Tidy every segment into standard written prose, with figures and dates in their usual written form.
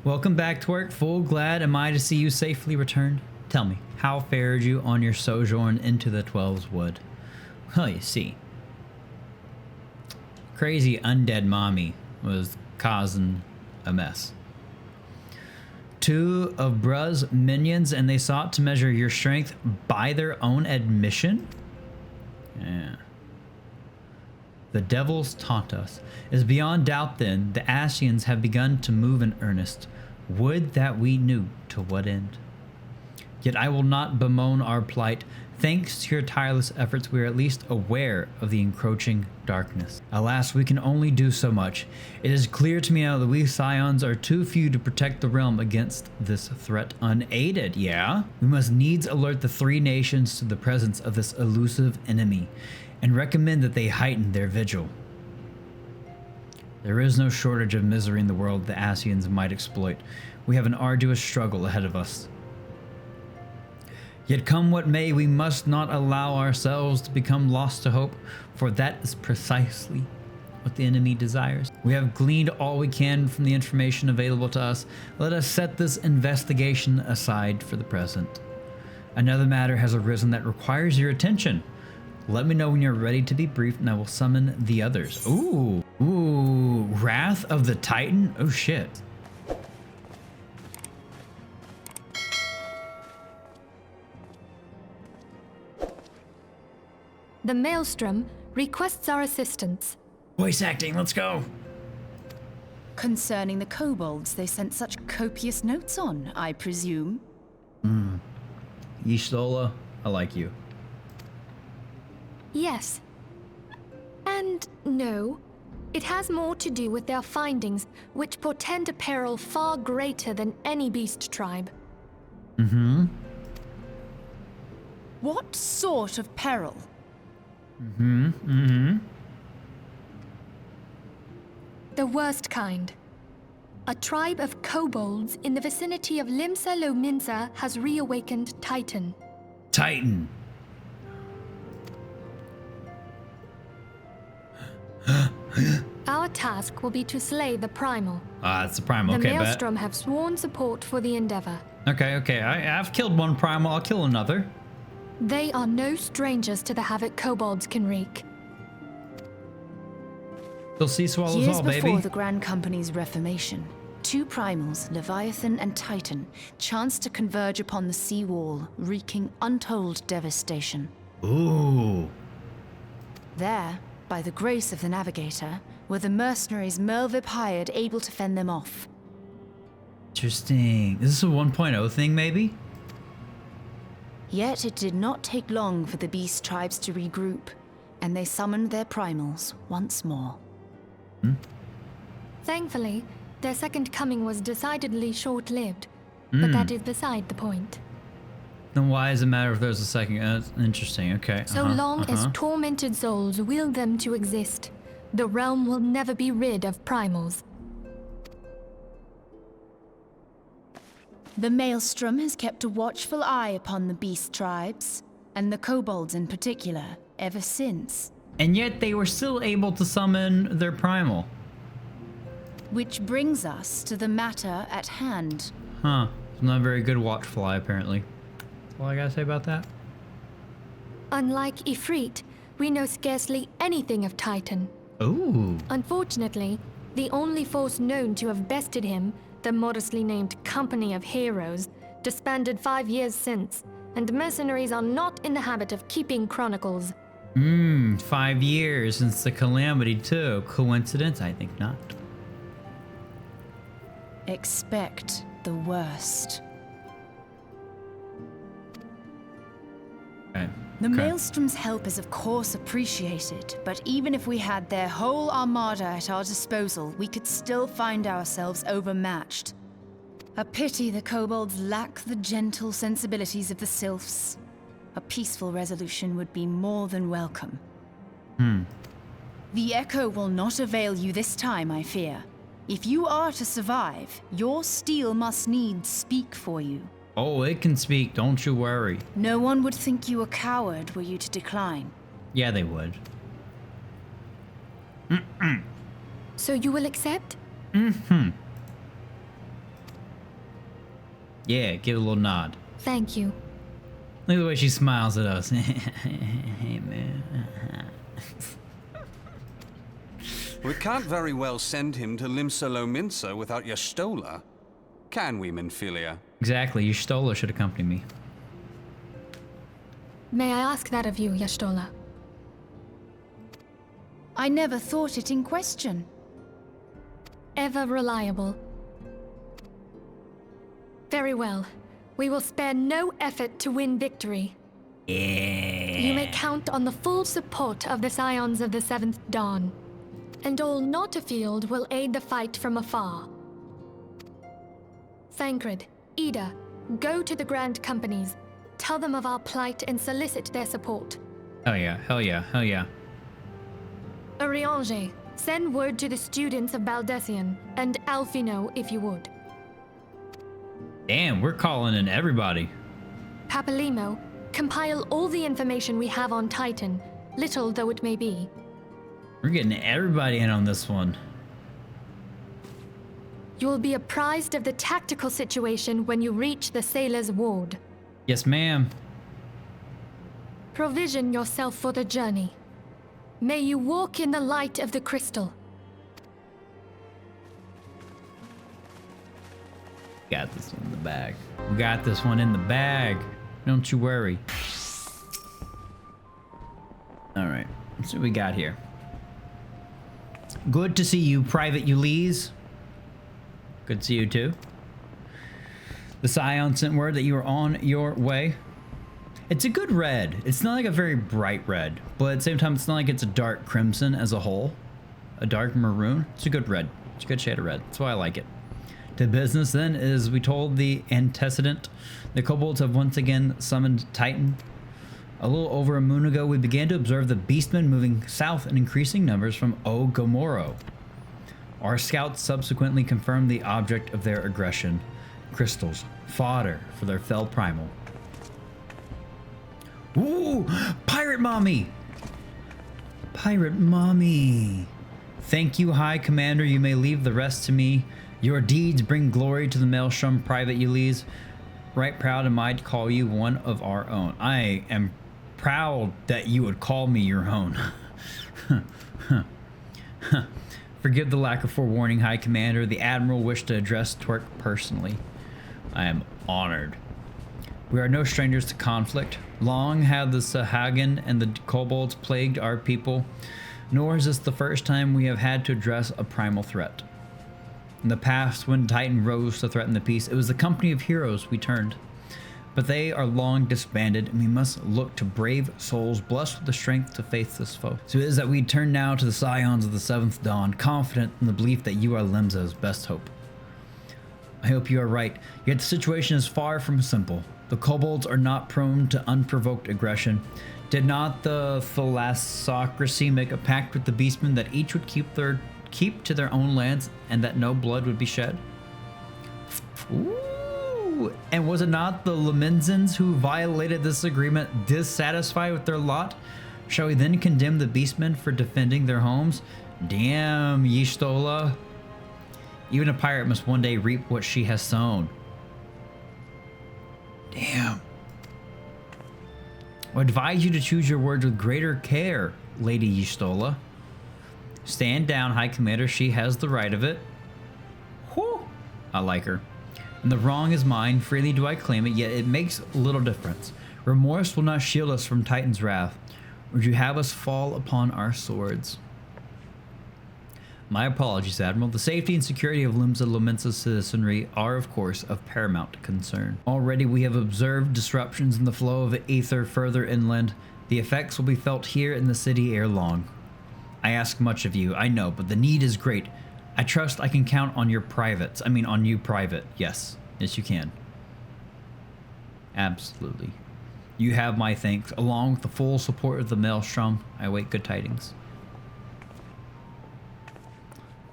Welcome back to work. Full glad am I to see you safely returned. Tell me, how fared you on your sojourn into the Twelves Wood? Well, you see, crazy undead mommy was causing a mess. Two of Bruh's minions, and they sought to measure your strength by their own admission? Yeah. The devils taunt us. It is beyond doubt then, the Ascians have begun to move in earnest. Would that we knew to what end. Yet I will not bemoan our plight. Thanks to your tireless efforts, we are at least aware of the encroaching darkness. Alas, we can only do so much. It is clear to me now that we Scions are too few to protect the realm against this threat unaided. Yeah? We must needs alert the three nations to the presence of this elusive enemy, and recommend that they heighten their vigil. There is no shortage of misery in the world the Ascians might exploit. We have an arduous struggle ahead of us. Yet come what may, we must not allow ourselves to become lost to hope, for that is precisely what the enemy desires. We have gleaned all we can from the information available to us. Let us set this investigation aside for the present. Another matter has arisen that requires your attention. Let me know when you're ready to be briefed, and I will summon the others. Ooh, Wrath of the Titan? Oh shit. The Maelstrom requests our assistance. Voice acting, let's go. Concerning the kobolds they sent such copious notes on, I presume. Yishtola, I like you. Yes. And no. It has more to do with their findings, which portend a peril far greater than any beast tribe. What sort of peril? The worst kind. A tribe of kobolds in the vicinity of Limsa Lominsa has reawakened Titan. Titan. Our task will be to slay the Primal. It's the Primal. The Okay, Maelstrom have sworn support for the endeavor. Okay. I've killed one Primal. I'll kill another. They are no strangers to the havoc kobolds can wreak. They'll see swallows Years all, before baby. the Grand Company's reformation, two primals, Leviathan and Titan, chanced to converge upon the sea wall, wreaking untold devastation. Ooh. There, by the grace of the Navigator, were the mercenaries Merlvip hired able to fend them off. Interesting. Is this a 1.0 thing, maybe? Yet it did not take long for the beast tribes to regroup, and they summoned their primals once more. Thankfully, their second coming was decidedly short-lived, but that is beside the point. Then why does it matter if there's a second? Interesting. Okay. So long as tormented souls will them to exist, the realm will never be rid of primals. The Maelstrom has kept a watchful eye upon the beast tribes, and the kobolds in particular, ever since. And yet they were still able to summon their Primal. Which brings us to the matter at hand. Huh. It's not a very good watchful eye, apparently. That's all I gotta say about that. Unlike Ifrit, we know scarcely anything of Titan. Ooh. Unfortunately, the only force known to have bested him, the modestly named Company of Heroes, disbanded 5 years since, and mercenaries are not in the habit of keeping chronicles. 5 years since the calamity too. Coincidence? I think not. Expect the worst. Okay. The Maelstrom's help is of course appreciated, but even if we had their whole armada at our disposal, we could still find ourselves overmatched. A pity the kobolds lack the gentle sensibilities of the sylphs. A peaceful resolution would be more than welcome. The echo will not avail you this time, I fear. If you are to survive, your steel must needs speak for you. Oh, it can speak, don't you worry. No one would think you a coward were you to decline. Yeah, they would. So you will accept? Yeah, give a little nod. Thank you. Look at the way she smiles at us. Hey, man. We can't very well send him to Limsa without Y'shtola. Can we, Minfilia? Exactly, Y'shtola should accompany me. May I ask that of you, Y'shtola? I never thought it in question. Ever reliable. Very well. We will spare no effort to win victory. Yeah. You may count on the full support of the Scions of the Seventh Dawn. And all not afield will aid the fight from afar. Thancred, Ida, go to the Grand Companies. Tell them of our plight and solicit their support. Hell yeah, hell yeah, hell yeah. Eorzea, send word to the students of Baldessian, and Alfino if you would. Damn, we're calling in everybody. Papalimo, compile all the information we have on Titan, little though it may be. We're getting everybody in on this one. You will be apprised of the tactical situation when you reach the Sailor's Ward. Yes, ma'am. Provision yourself for the journey. May you walk in the light of the crystal. Got this one in the bag. We got this one in the bag. Don't you worry. All right, let's see what we got here. Good to see you, Private Ulysses. Good to see you too. The Scion sent word that you are on your way. It's a good red. It's not like a very bright red, but at the same time, it's not like it's a dark crimson as a whole. A dark maroon. It's a good red. It's a good shade of red. That's why I like it. To business then, as we told the antecedent, the kobolds have once again summoned Titan. A little over a moon ago, we began to observe the beastmen moving south in increasing numbers from Gomorro. Our scouts subsequently confirmed the object of their aggression. Crystals, fodder for their fell primal. Ooh, pirate mommy! Pirate mommy. Thank you, High Commander. You may leave the rest to me. Your deeds bring glory to the Maelstrom, Private Ulysses. Right proud am I to call you one of our own. I am proud that you would call me your own. Forgive the lack of forewarning, High Commander. The Admiral wished to address Twerk personally. I am honored. We are no strangers to conflict. Long have the Sahagin and the kobolds plagued our people, nor is this the first time we have had to address a primal threat. In the past, when Titan rose to threaten the peace, it was the company of heroes we turned. But they are long disbanded, and we must look to brave souls blessed with the strength to face this foe. So it is that we turn now to the Scions of the Seventh Dawn, confident in the belief that you are Limsa's best hope. I hope you are right, yet the situation is far from simple. The kobolds are not prone to unprovoked aggression. Did not the thalassocracy make a pact with the beastmen that each would keep to their own lands and that no blood would be shed? Ooh, and was it not the Lemenzans who violated this agreement, dissatisfied with their lot? Shall we then condemn the beastmen for defending their homes? Damn, Y'shtola. Even a pirate must one day reap what she has sown. Damn. I advise you to choose your words with greater care, Lady Y'shtola. Stand down, High Commander. She has the right of it. Whew. I like her. And the wrong is mine. Freely do I claim it, yet it makes little difference. Remorse will not shield us from Titan's wrath. Would you have us fall upon our swords? My apologies, Admiral. The safety and security of Limsa Lomensa's citizenry are, of course, of paramount concern. Already we have observed disruptions in the flow of ether further inland. The effects will be felt here in the city ere long. I ask much of you, I know, but the need is great. I trust I can count on your privates. I mean, on you, Private. Yes. Yes, you can. Absolutely. You have my thanks. Along with the full support of the Maelstrom, I await good tidings.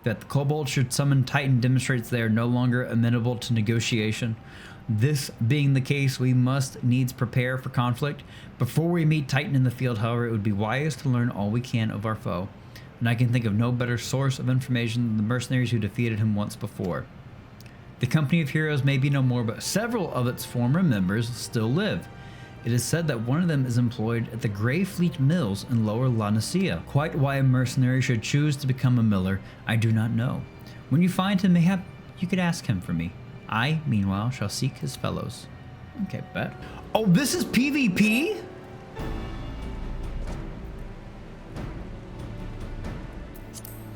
That the kobold should summon Titan demonstrates they are no longer amenable to negotiation. This being the case, we must needs prepare for conflict. Before we meet Titan in the field, however, it would be wise to learn all we can of our foe. And I can think of no better source of information than the mercenaries who defeated him once before. The Company of Heroes may be no more, but several of its former members still live. It is said that one of them is employed at the Greyfleet Mills in Lower Lanicea. Quite why a mercenary should choose to become a miller, I do not know. When you find him, mayhap you could ask him for me. I, meanwhile, shall seek his fellows. Okay, bet. Oh, this is PvP?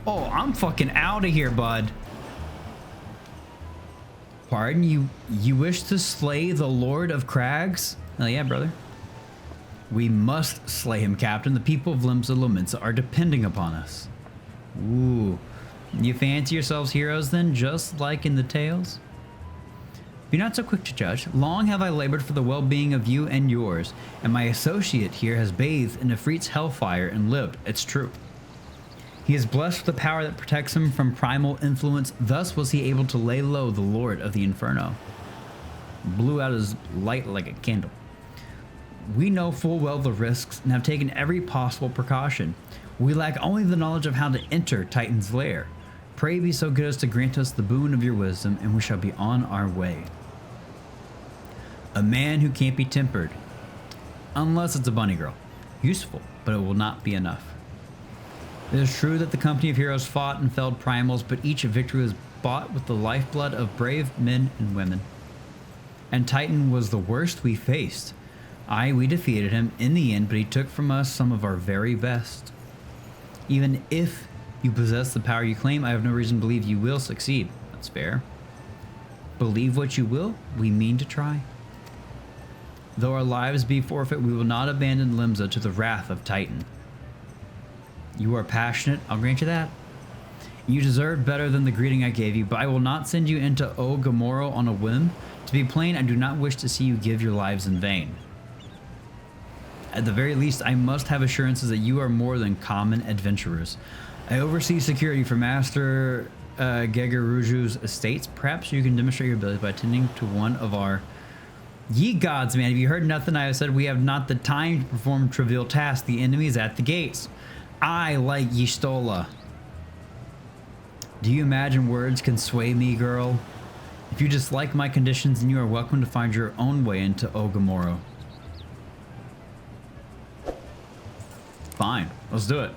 Oh, I'm fucking out of here, bud. Pardon, you wish to slay the Lord of Crags? Oh yeah, brother. We must slay him, Captain. The people of Limsa are depending upon us. Ooh. You fancy yourselves heroes then, just like in the tales? Be not so quick to judge. Long have I labored for the well-being of you and yours, and my associate here has bathed in Ifrit's hellfire and lived. It's true. He is blessed with the power that protects him from primal influence. Thus was he able to lay low the Lord of the Inferno. Blew out his light like a candle. We know full well the risks and have taken every possible precaution. We lack only the knowledge of how to enter Titan's lair. Pray be so good as to grant us the boon of your wisdom, and we shall be on our way. A man who can't be tempered. Unless it's a bunny girl. Useful, but it will not be enough. It is true that the Company of Heroes fought and felled primals, but each victory was bought with the lifeblood of brave men and women. And Titan was the worst we faced. Aye, we defeated him in the end, but he took from us some of our very best. Even if you possess the power you claim, I have no reason to believe you will succeed. That's fair. Believe what you will, we mean to try. Though our lives be forfeit, we will not abandon Limsa to the wrath of Titan. You are passionate, I'll grant you that. You deserve better than the greeting I gave you, but I will not send you into Gamoro on a whim. To be plain, I do not wish to see you give your lives in vain. At the very least, I must have assurances that you are more than common adventurers. I oversee security for Master Gegeruju's estates. Perhaps you can demonstrate your ability by attending to one of our... Ye gods, man, have you heard nothing I have said? We have not the time to perform trivial tasks. The enemy is at the gates. I like Y'shtola. Do you imagine words can sway me, girl? If you dislike my conditions, then you are welcome to find your own way into Gamoro. Fine, let's do it.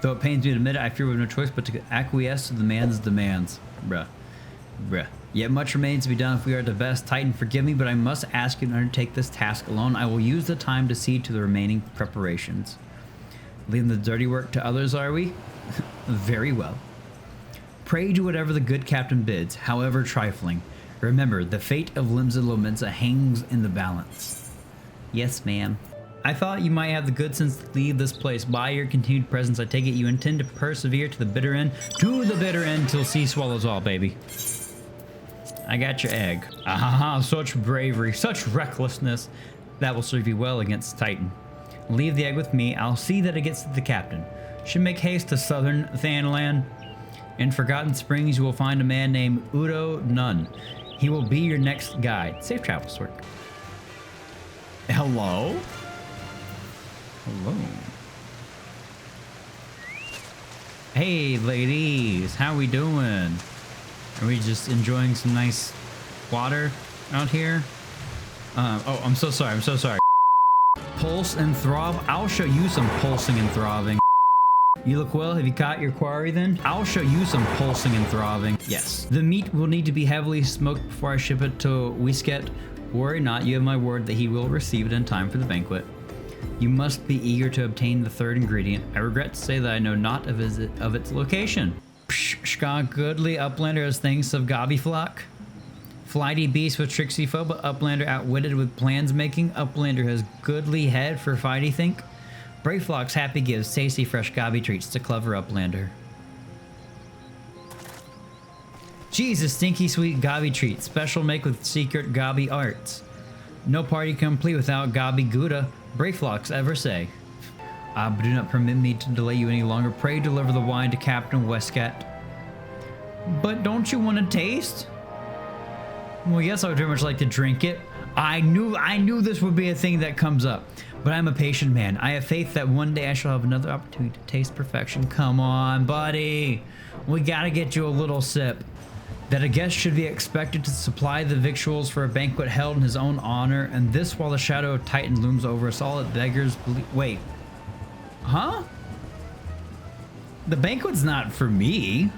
Though it pains me to admit it, I fear we have no choice but to acquiesce to the man's demands. Bruh. Yet much remains to be done if we are to best. Titan, forgive me, but I must ask you to undertake this task alone. I will use the time to see to the remaining preparations. Leaving the dirty work to others, are we? Very well. Pray do whatever the good captain bids, however trifling. Remember, the fate of Limsa hangs in the balance. Yes, ma'am. I thought you might have the good sense to leave this place. By your continued presence, I take it you intend to persevere to the bitter end? To the bitter end till sea swallows all, baby. I got your egg. Ah, such bravery, such recklessness. That will serve you well against Titan. Leave the egg with me. I'll see that it gets to the captain. Should make haste to southern Thanland. In Forgotten Springs, you will find a man named Udo Nunn. He will be your next guide. Safe travels, Sword. Hello? Hello. Hey, ladies. How we doing? Are we just enjoying some nice water out here? Oh, I'm so sorry. I'm so sorry. Pulse and throb. I'll show you some pulsing and throbbing. You look well. Have you caught your quarry then? I'll show you some pulsing and throbbing. Yes. The meat will need to be heavily smoked before I ship it to Wisket. Worry not. You have my word that he will receive it in time for the banquet. You must be eager to obtain the third ingredient. I regret to say that I know not of its location. Psh, goodly Uplander has things of gobby flock. Flighty beast with tricksy foe, but Uplander outwitted with plans making. Uplander has goodly head for fighty think. Brave flocks happy gives tasty fresh gobby treats to clever Uplander. Jesus, stinky sweet gobby treats. Special make with secret gobby arts. No party complete without gobby gouda. Brave flocks ever say. But do not permit me to delay you any longer. Pray deliver the wine to Captain Westcat. But don't you want to taste? Well, yes, I would very much like to drink it. I knew this would be a thing that comes up. But I'm a patient man. I have faith that one day I shall have another opportunity to taste perfection. Come on, buddy. We gotta get you a little sip. that a guest should be expected to supply the victuals for a banquet held in his own honor, and this while the shadow of Titan looms over us all. It beggars belief. Wait. Huh? The banquet's not for me.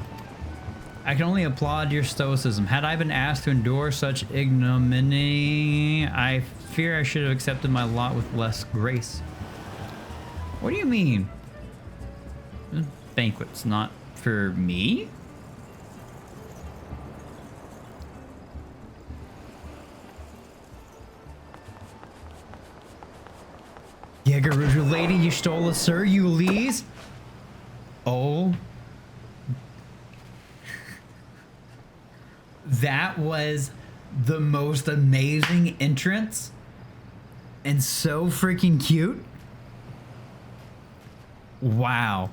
I can only applaud your stoicism. Had I been asked to endure such ignominy, I fear I should have accepted my lot with less grace. What do you mean? The banquet's not for me? Jägeruju lady, you stole a sir, you lees. Oh. That was the most amazing entrance and so freaking cute. Wow.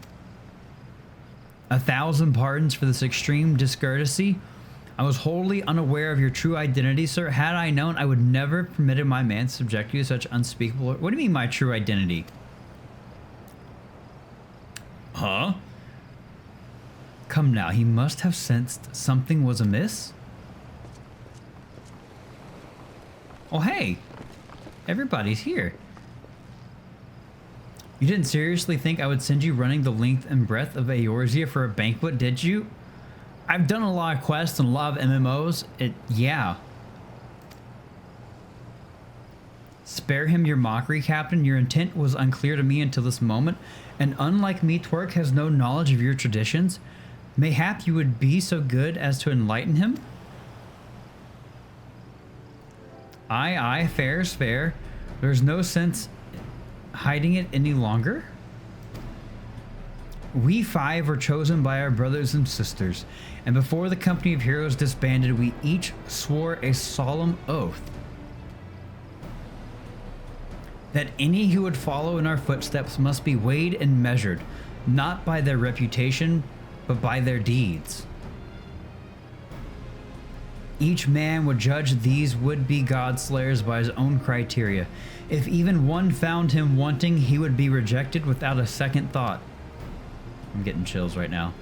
1,000 pardons for this extreme discourtesy. I was wholly unaware of your true identity, sir. Had I known, I would never have permitted my man to subject you to such unspeakable... What do you mean, my true identity? Huh? Come now, he must have sensed something was amiss. Oh, hey. Everybody's here. You didn't seriously think I would send you running the length and breadth of Eorzea for a banquet, did you? I've done a lot of quests and a lot of MMOs. Yeah. Spare him your mockery, Captain. Your intent was unclear to me until this moment, and unlike me, Twerk has no knowledge of your traditions. Mayhap you would be so good as to enlighten him? Aye, fair's fair. There's no sense hiding it any longer. We five were chosen by our brothers and sisters, and before the company of heroes disbanded, we each swore a solemn oath that any who would follow in our footsteps must be weighed and measured, not by their reputation, but by their deeds. Each man would judge these would-be god-slayers by his own criteria. If even one found him wanting, he would be rejected without a second thought. I'm getting chills right now.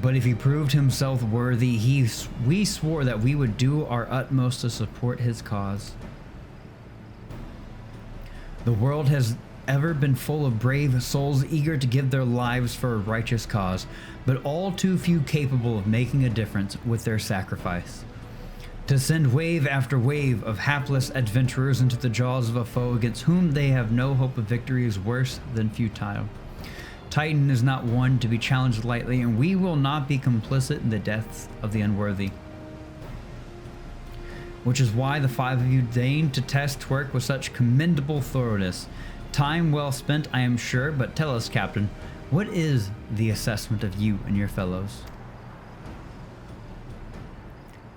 But if he proved himself worthy, we swore that we would do our utmost to support his cause. The world has ever been full of brave souls eager to give their lives for a righteous cause, but all too few capable of making a difference with their sacrifice. To send wave after wave of hapless adventurers into the jaws of a foe against whom they have no hope of victory is worse than futile. Titan is not one to be challenged lightly, and we will not be complicit in the deaths of the unworthy. Which is why the five of you deigned to test Twerk with such commendable thoroughness. Time well spent, I am sure, but tell us, Captain, what is the assessment of you and your fellows?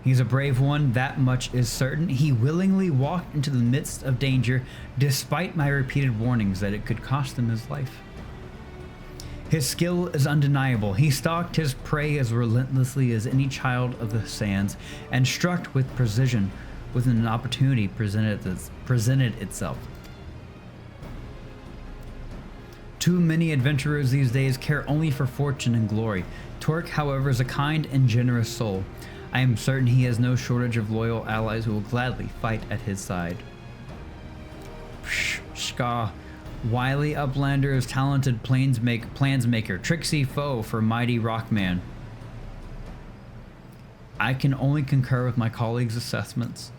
He's a brave one, that much is certain. He willingly walked into the midst of danger, despite my repeated warnings that it could cost him his life. His skill is undeniable. He stalked his prey as relentlessly as any child of the sands, and struck with precision when an opportunity presented itself. Too many adventurers these days care only for fortune and glory. Twerk, however, is a kind and generous soul. I am certain he has no shortage of loyal allies who will gladly fight at his side. Shka. Wily Uplander is talented plansmaker, tricksy foe for mighty Rockman. I can only concur with my colleagues' assessments.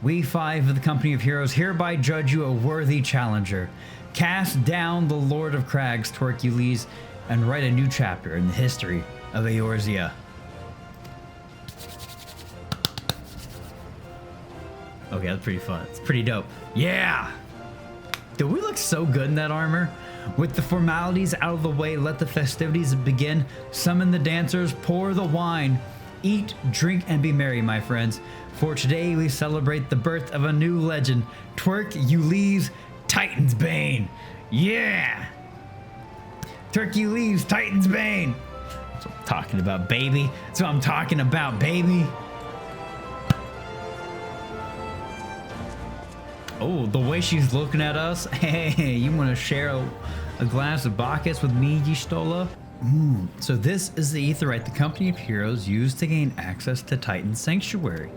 We five of the company of heroes hereby judge you a worthy challenger. Cast down the Lord of Crags, Twerkules, and write a new chapter in the history of Eorzea. Okay, that's pretty fun. It's pretty dope. Yeah! Dude, we look so good in that armor. With the formalities out of the way, let the festivities begin. Summon the dancers, pour the wine. Eat, drink, and be merry, my friends. For today we celebrate the birth of a new legend. Twerkules, Titan's Bane. Yeah! Twerkules, Titan's Bane. That's what I'm talking about, baby. That's what I'm talking about, baby. Oh, the way she's looking at us. Hey, you want to share a glass of Bacchus with me, Y'shtola? So this is the Aetheryte the company of heroes used to gain access to Titan's sanctuary.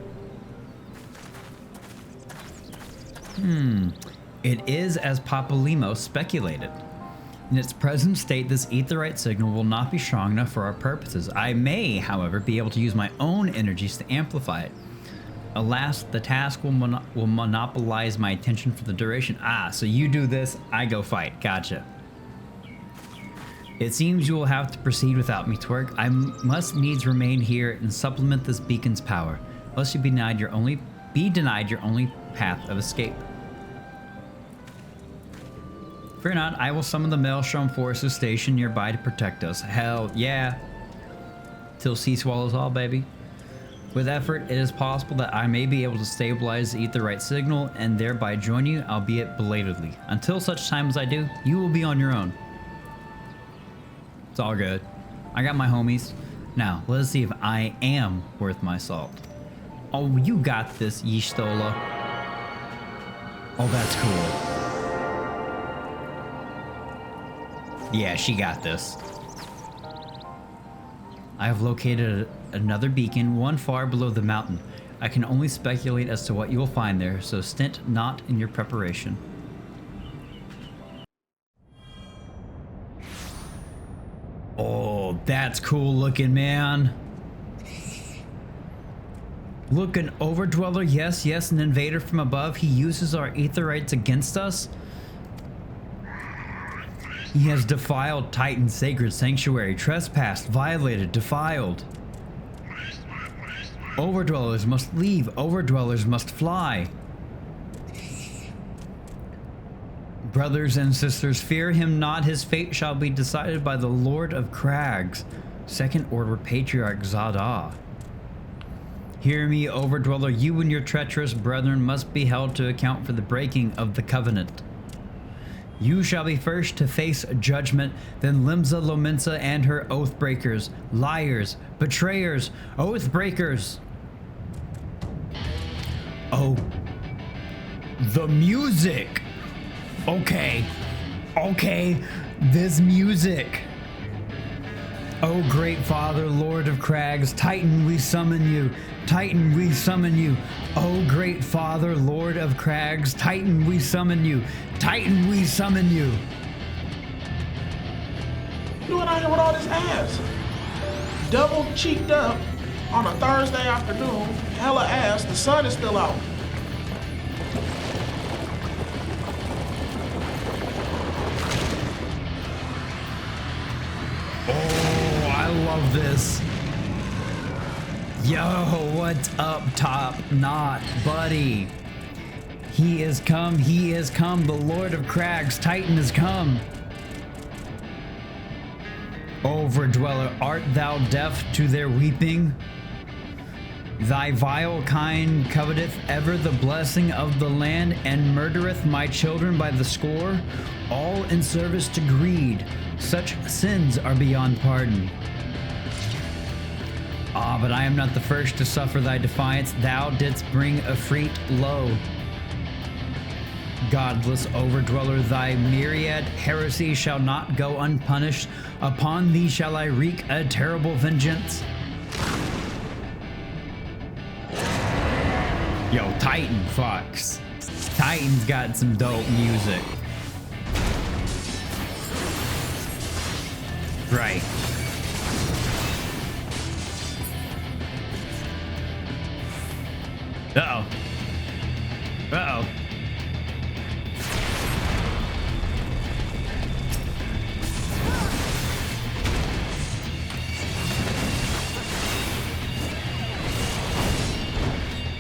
It is as Papalimos speculated. In its present state, this Aetheryte signal will not be strong enough for our purposes. I may, however, be able to use my own energies to amplify it. Alas, the task will monopolize my attention for the duration. So you do this, I go fight. Gotcha. It seems you will have to proceed without me, Twerk. I must needs remain here and supplement this beacon's power, lest you be denied your only path of escape. Fear not, I will summon the Maelstrom forces stationed nearby to protect us. Hell yeah. Till sea swallows all, baby. With effort, it is possible that I may be able to stabilize the Aetheryte signal and thereby join you, albeit belatedly. Until such time as I do, you will be on your own. It's all good. I got my homies. Now, let's see if I am worth my salt. Oh, you got this, Y'shtola. Oh, that's cool. Yeah, she got this. I have located another beacon, one far below the mountain. I can only speculate as to what you will find there, so stint not in your preparation. Oh, that's cool looking, man. Look, an Overdweller, yes, an invader from above. He uses our Aetherites against us. He has defiled Titan's sacred sanctuary, trespassed, violated, defiled. Overdwellers must leave, Overdwellers must fly. Brothers and sisters, fear him not, his fate shall be decided by the Lord of Crags, Second Order Patriarch Zada. Hear me, Overdweller, you and your treacherous brethren must be held to account for the breaking of the covenant. You shall be first to face judgment, then Limsa Lominsa and her oathbreakers, liars, betrayers, oathbreakers. Oh, the music. Okay, this music. Oh, great Father, Lord of Crags, Titan, we summon you. Titan, we summon you. Oh, great Father, Lord of Crags, Titan, we summon you. Titan, we summon you. Doing out here with all this ass? Double cheeked up on a Thursday afternoon, hella ass, the sun is still out. Oh, I love this. Yo, what's up, top knot, buddy? He is come, the Lord of Crags, Titan is come. Overdweller, art thou deaf to their weeping? Thy vile kind coveteth ever the blessing of the land and murdereth my children by the score, all in service to greed. Such sins are beyond pardon. Ah, but I am not the first to suffer thy defiance. Thou didst bring Efreet low. Godless Overdweller, thy myriad heresy shall not go unpunished. Upon thee shall I wreak a terrible vengeance. Yo, Titan fucks. Titan's got some dope music. Right. Uh-oh. Uh-oh.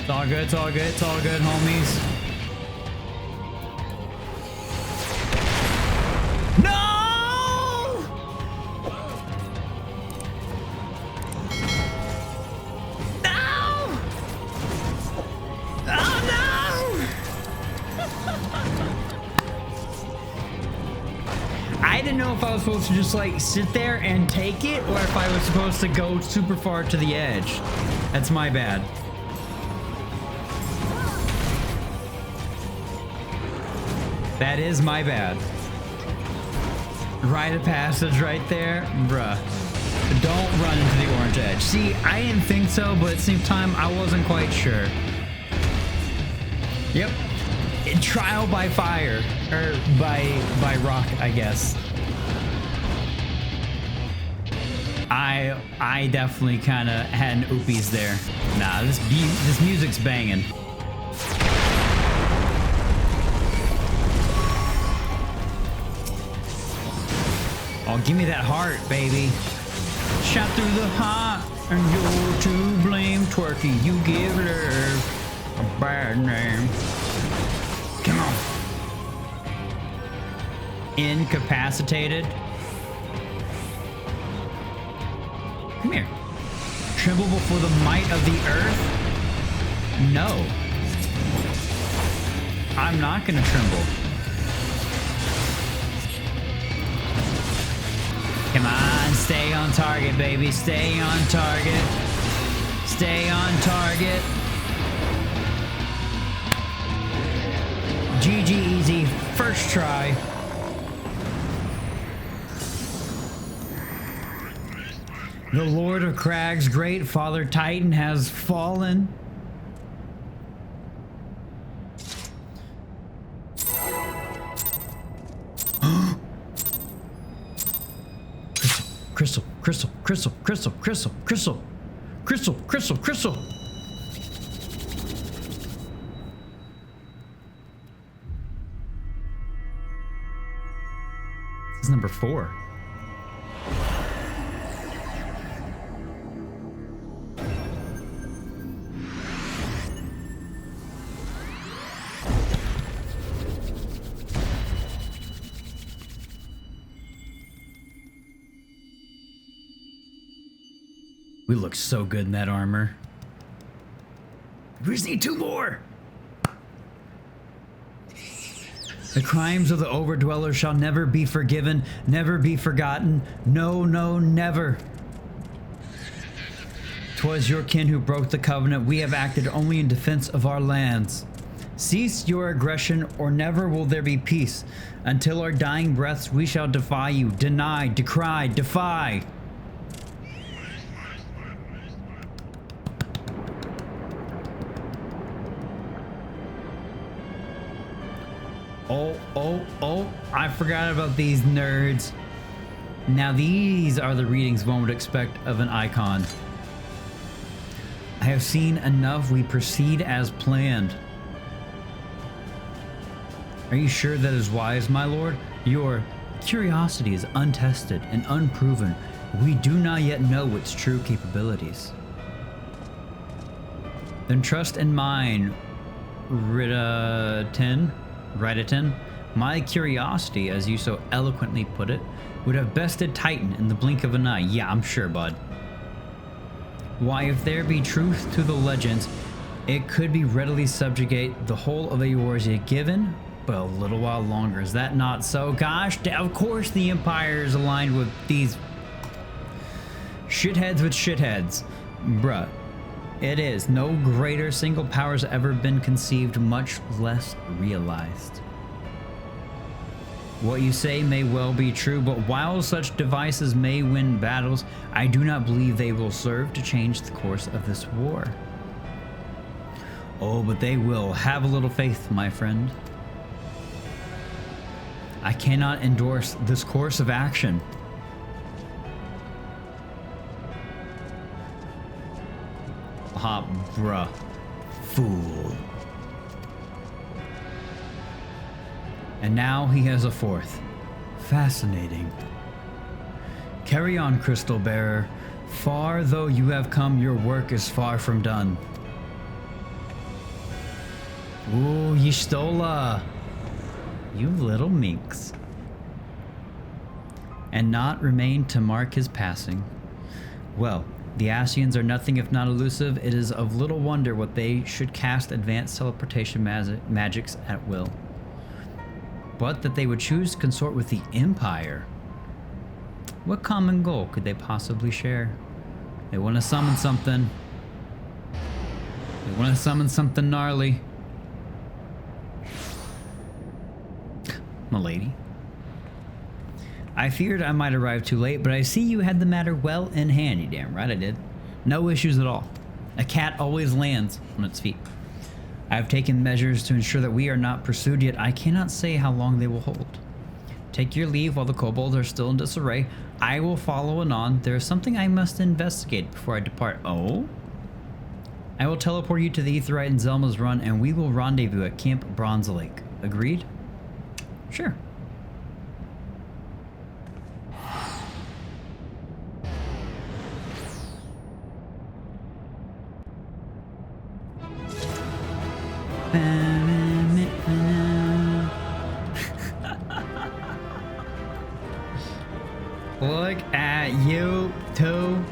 It's all good, it's all good, it's all good, homies. No! No! Oh no! I didn't know if I was supposed to just like sit there and take it or if I was supposed to go super far to the edge. That's my bad. That is my bad. Rite of passage right there, bruh. Don't run into the orange edge. See, I didn't think so, but at the same time, I wasn't quite sure. Yep. Trial by fire, or by rock, I guess. I definitely kind of had an oopies there. Nah, this music's banging. Oh, give me that heart, baby. Shot through the heart, and you're to blame, twerky. You give love a bad name. Come on. Incapacitated. Come here. Tremble before the might of the earth? No. I'm not gonna tremble. Come on, stay on target, baby. Stay on target. Stay on target. GG easy, first try. The Lord of Crags, great Father Titan, has fallen. Crystal, crystal, crystal, crystal, crystal, crystal, crystal, crystal, crystal. This is number 4. We look so good in that armor. We just need 2 more. The crimes of the overdwellers shall never be forgiven, never be forgotten. No, no, never. 'Twas your kin who broke the covenant. We have acted only in defense of our lands. Cease your aggression, or never will there be peace. Until our dying breaths, we shall defy you, deny, decry, defy. Oh, I forgot about these nerds. Now these are the readings one would expect of an icon. I have seen enough. We proceed as planned. Are you sure that is wise, my lord? Your curiosity is untested and unproven. We do not yet know its true capabilities. Then trust in mine, Ritatin. My curiosity, as you so eloquently put it, would have bested Titan in the blink of an eye. Yeah, I'm sure, bud. Why, if there be truth to the legends, it could be readily subjugate the whole of Eorzea, given but a little while longer. Is that not so? Gosh, of course the Empire is aligned with these shitheads with shitheads. Bruh, it is. No greater single power has ever been conceived, much less realized. What you say may well be true, but while such devices may win battles, I do not believe they will serve to change the course of this war. Oh, but they will. Have a little faith, my friend. I cannot endorse this course of action. Ah, bruh. Fool. And now he has a 4th. Fascinating. Carry on, Crystal Bearer. Far though you have come, your work is far from done. Ooh, Y'shtola. You little minx. And not remain to mark his passing. Well, the Ascians are nothing if not elusive. It is of little wonder what they should cast advanced teleportation magics at will. But that they would choose to consort with the Empire. What common goal could they possibly share? They want to summon something. They want to summon something gnarly. M'lady. I feared I might arrive too late, but I see you had the matter well in hand. You damn right I did. No issues at all. A cat always lands on its feet. I have taken measures to ensure that we are not pursued, yet I cannot say how long they will hold. Take your leave while the kobolds are still in disarray. I will follow anon. There is something I must investigate before I depart. Oh? I will teleport you to the Aetheryte and Zelma's Run, and we will rendezvous at Camp Bronze Lake. Agreed? Sure. Look at you two.